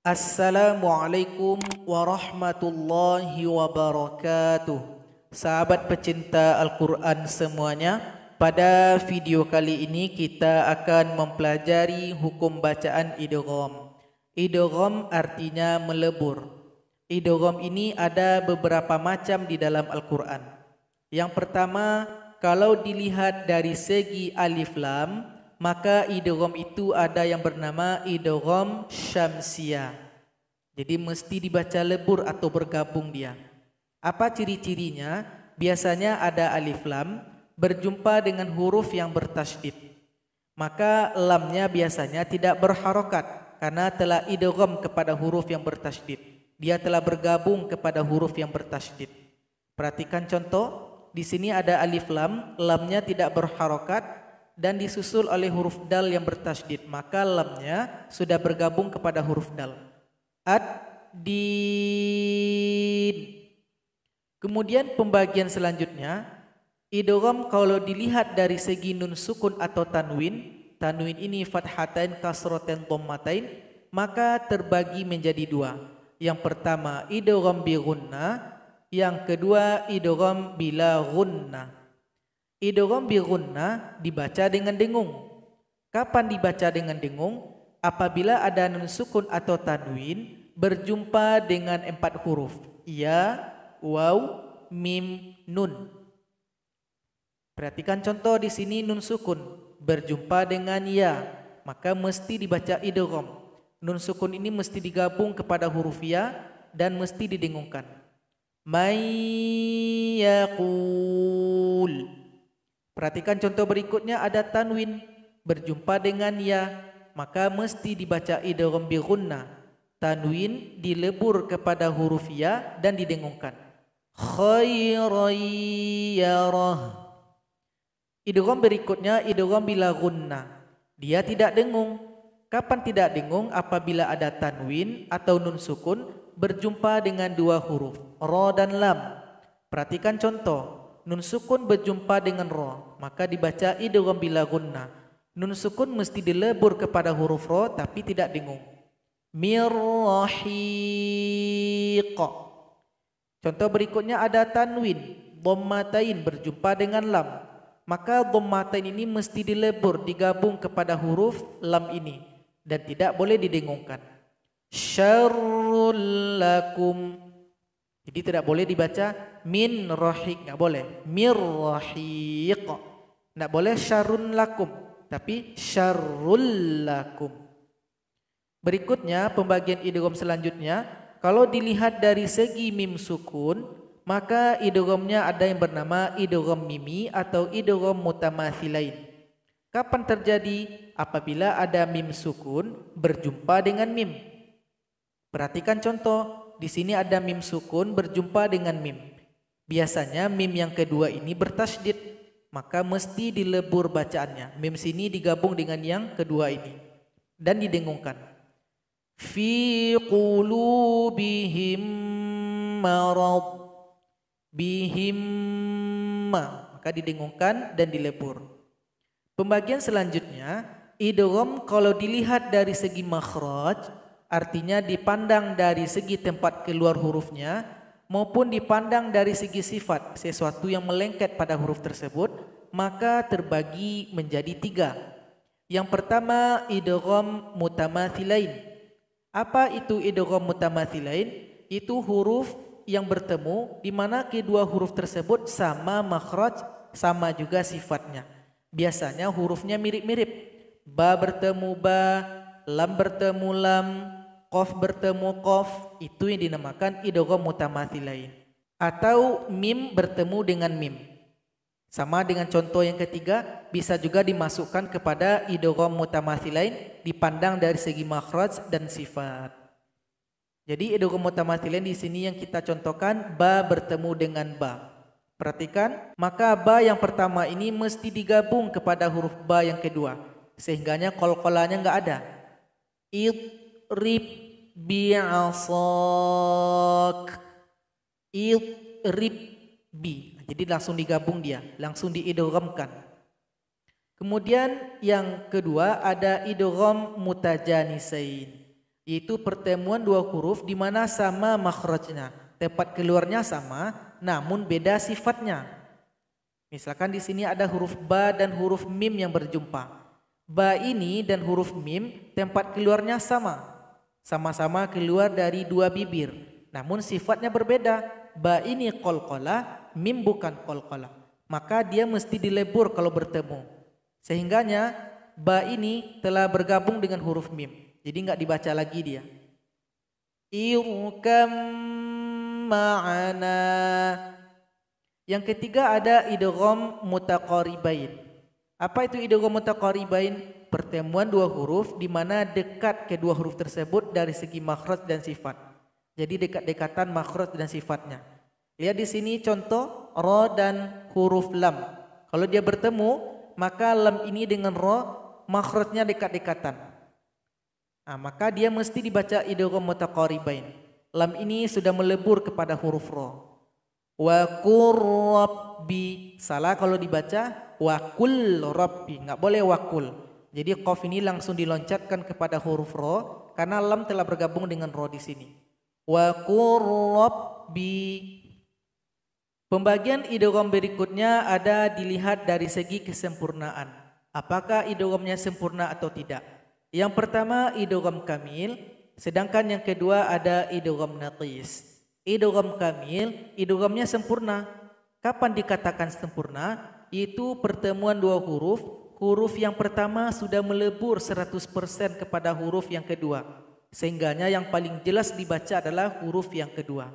Assalamualaikum warahmatullahi wabarakatuh. Sahabat pecinta Al-Quran semuanya, pada video kali ini kita akan mempelajari hukum bacaan idgham. Idgham artinya melebur. Idgham ini ada beberapa macam di dalam Al-Quran. Yang pertama, kalau dilihat dari segi alif lam, maka idgham itu ada yang bernama idgham syamsiyah. Jadi mesti dibaca lebur atau bergabung dia. Apa ciri-cirinya? Biasanya ada alif lam berjumpa dengan huruf yang bertasydid. Maka lamnya biasanya tidak berharokat karena telah idgham kepada huruf yang bertasydid. Dia telah bergabung kepada huruf yang bertasydid. Perhatikan contoh, di sini ada alif lam, lamnya tidak berharokat dan disusul oleh huruf dal yang bertasydid, maka lamnya sudah bergabung kepada huruf dal. Ad-din. Kemudian pembagian selanjutnya, idgham kalau dilihat dari segi nun sukun atau tanwin, tanwin ini fathatain, kasratain, dhammatain, maka terbagi menjadi dua. Yang pertama idgham bi gunnah, yang kedua idgham bila gunnah. Idgham bi gunnah dibaca dengan dengung. Kapan dibaca dengan dengung? Apabila ada nun sukun atau tanwin berjumpa dengan 4 huruf. Ya, waw, mim, nun. Perhatikan contoh di sini nun sukun berjumpa dengan ya, maka mesti dibaca idgham. Nun sukun ini mesti digabung kepada huruf ya dan mesti didengungkan. May yaqul. Perhatikan contoh berikutnya, ada tanwin berjumpa dengan ya, maka mesti dibaca idgham bi gunnah. Tanwin dilebur kepada huruf ya dan didengungkan. Khairan yarah. Idgham berikutnya idgham bila gunnah. Dia tidak dengung. Kapan tidak dengung? Apabila ada tanwin atau nun sukun berjumpa dengan 2 huruf, ra dan lam. Perhatikan contoh. Nun sukun berjumpa dengan ra, maka dibaca idgham bila gunnah. Nun sukun mesti dilebur kepada huruf ra tapi tidak dengung. Mirrahiq. Contoh berikutnya ada tanwin, dhammatain berjumpa dengan lam. Maka dhammatain ini mesti dilebur, digabung kepada huruf lam ini dan tidak boleh didengungkan. Syarrul lakum. Jadi tidak boleh dibaca min rahiq, enggak boleh. Mir rahiq. Enggak boleh syarrun lakum, tapi syarrul lakum. Berikutnya pembagian idgham selanjutnya, kalau dilihat dari segi mim sukun, maka idghamnya ada yang bernama idgham mimi atau idgham mutamathilain. Kapan terjadi? Apabila ada mim sukun berjumpa dengan mim. Perhatikan contoh, di sini ada mim sukun berjumpa dengan mim. Biasanya mim yang kedua ini bertasydid, maka mesti dilebur bacaannya. Mim sini digabung dengan yang kedua ini dan didengungkan. Fi qulubihim marad. Bihim, maka didengungkan dan dilebur. Pembagian selanjutnya, idgham kalau dilihat dari segi makhraj, artinya dipandang dari segi tempat keluar hurufnya maupun dipandang dari segi sifat, sesuatu yang melengket pada huruf tersebut, maka terbagi menjadi 3. Yang pertama idgham mutamathilain. Apa itu idgham mutamathilain? Itu huruf yang bertemu di mana kedua huruf tersebut sama makhraj, sama juga sifatnya. Biasanya hurufnya mirip-mirip. Ba bertemu ba, lam bertemu lam, qaf bertemu qaf, itu yang dinamakan idgham mutamathilain. Atau mim bertemu dengan mim. Sama dengan contoh yang ketiga, bisa juga dimasukkan kepada idgham mutamathilain dipandang dari segi makhraj dan sifat. Jadi idgham mutamathilain di sini yang kita contohkan ba bertemu dengan ba. Perhatikan, maka ba yang pertama ini mesti digabung kepada huruf ba yang kedua, sehingganya qalqalanya enggak ada. Idrib bi'asak. Idrib bi. Jadi langsung digabung dia, langsung diidghamkan. Kemudian yang kedua ada idgham mutajanisain. Itu pertemuan dua huruf di mana sama makhrajnya, tempat keluarnya sama, namun beda sifatnya. Misalkan di sini ada huruf ba dan huruf mim yang berjumpa. Ba ini dan huruf mim tempat keluarnya sama. Sama-sama keluar dari dua bibir, namun sifatnya berbeda. Ba ini qalqalah, mim bukan qalqalah. Maka dia mesti dilebur kalau bertemu. Sehingganya ba ini telah bergabung dengan huruf mim. Jadi enggak dibaca lagi dia. Irkam ma'ana. Yang ketiga ada idgham mutaqaribain. Apa itu idgham mutaqaribain? Pertemuan dua huruf di mana dekat kedua huruf tersebut dari segi makhraj dan sifat. Jadi dekat-dekatan makhraj dan sifatnya. Lihat di sini contoh ra dan huruf lam. Kalau dia bertemu, maka lam ini dengan ra makhrajnya dekat-dekatan. Nah, maka dia mesti dibaca idgham mutaqaribain. Lam ini sudah melebur kepada huruf ra. Wa qur rabbi. Salah kalau dibaca wa qul rabbi, enggak boleh wa qul. Jadi qaf ini langsung diloncatkan kepada huruf ra karena lam telah bergabung dengan ra di sini. Wa qur rabbi. Pembagian idgham berikutnya ada dilihat dari segi kesempurnaan. Apakah idghamnya sempurna atau tidak? Yang pertama idgham kamil, sedangkan yang kedua ada idgham naqis. Idgham kamil, idghamnya sempurna. Kapan dikatakan sempurna? Itu pertemuan dua huruf. Huruf yang pertama sudah melebur 100% kepada huruf yang kedua. Sehingganya yang paling jelas dibaca adalah huruf yang kedua.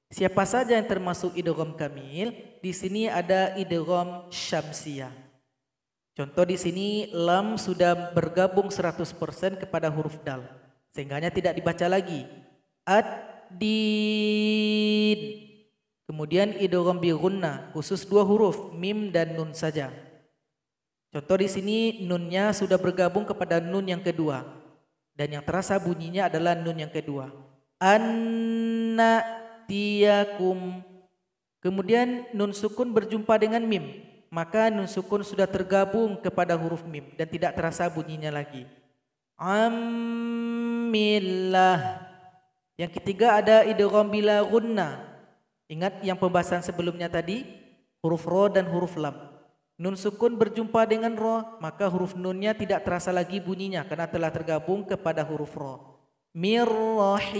Siapa saja yang termasuk idgham kamil? Di sini ada idgham syamsiyah. Contoh di sini lam sudah bergabung 100% kepada huruf dal. Sehingganya tidak dibaca lagi. Ad-din. Kemudian idgham bi gunnah, khusus dua huruf, mim dan nun saja. Contoh di sini nunnya sudah bergabung kepada nun yang kedua. Dan yang terasa bunyinya adalah nun yang kedua. Anna tiyakum. Kemudian nun sukun berjumpa dengan mim, maka nun sukun sudah tergabung kepada huruf mim dan tidak terasa bunyinya lagi. Amillah. Yang ketiga ada idgham bila gunnah. Ingat yang pembahasan sebelumnya tadi, huruf ra dan huruf lam. Nun sukun berjumpa dengan ra, maka huruf nunnya tidak terasa lagi bunyinya karena telah tergabung kepada huruf ra. Mirrahiqa.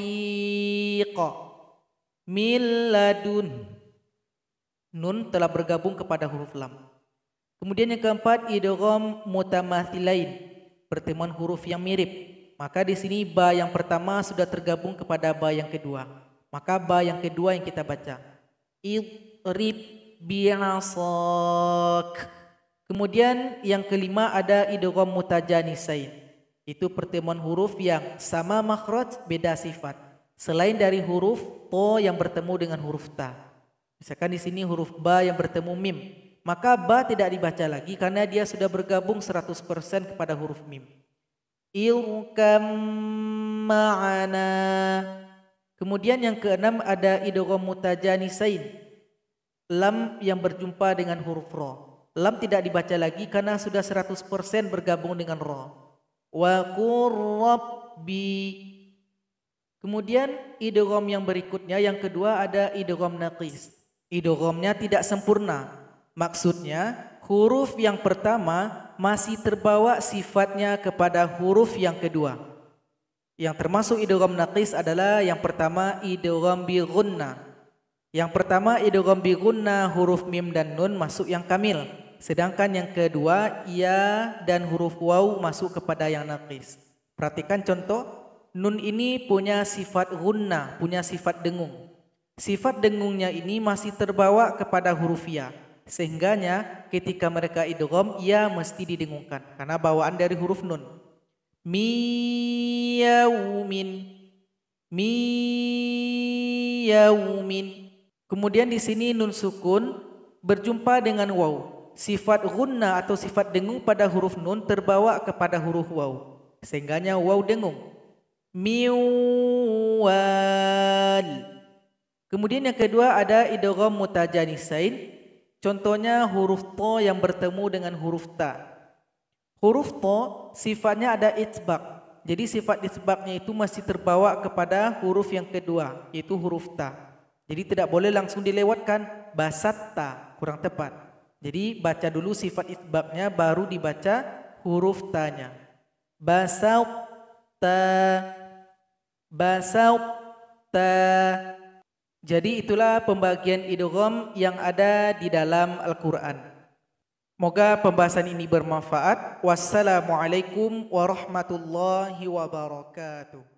Miladun. Nun telah bergabung kepada huruf lam. Kemudian yang keempat idgham mutamathilain, pertemuan huruf yang mirip. Maka di sini ba yang pertama sudah tergabung kepada ba yang kedua. Maka ba yang kedua yang kita baca. Idrib bi'asak. Kemudian yang kelima ada idgham mutajanisain. Itu pertemuan huruf yang sama makhraj beda sifat. Selain dari huruf to yang bertemu dengan huruf ta. Misalkan di sini huruf ba yang bertemu mim, maka ba tidak dibaca lagi karena dia sudah bergabung 100% kepada huruf mim. Irkam ma'ana. Kemudian yang keenam ada idgham mutajanisain. Lam yang berjumpa dengan huruf ra. Lam tidak dibaca lagi karena sudah 100% bergabung dengan ra. Wa qur rabbi. Kemudian idgham yang berikutnya yang kedua ada idgham naqis. Idghamnya tidak sempurna. Maksudnya huruf yang pertama masih terbawa sifatnya kepada huruf yang kedua. Yang termasuk idgham naqis adalah yang pertama idgham bi gunnah. Yang pertama idgham bi gunnah, huruf mim dan nun masuk yang kamil. Sedangkan yang kedua ya dan huruf waw masuk kepada yang naqis. Perhatikan contoh. Nun ini punya sifat gunnah, punya sifat dengung. Sifat dengungnya ini masih terbawa kepada huruf ya. Sehingganya ketika mereka idgham, ya mesti didengungkan karena bawaan dari huruf nun. Miyaumin. Miyaumin. Kemudian di sini nun sukun berjumpa dengan waw. Sifat gunnah atau sifat dengung pada huruf nun terbawa kepada huruf waw. Sehingganya waw dengung. Miwal. Kemudian yang kedua ada idgham mutajanisain. Contohnya huruf to yang bertemu dengan huruf ta. Huruf to sifatnya ada itsbaq. Jadi sifat isbaqnya itu masih terbawa kepada huruf yang kedua, yaitu huruf ta. Jadi tidak boleh langsung dilewatkan, basatta, kurang tepat. Jadi baca dulu sifat isbaqnya baru dibaca huruf ta-nya. Basatta, basatta. Jadi itulah pembagian idgham yang ada di dalam Al-Quran. Moga pembahasan ini bermanfaat. Wassalamualaikum warahmatullahi wabarakatuh.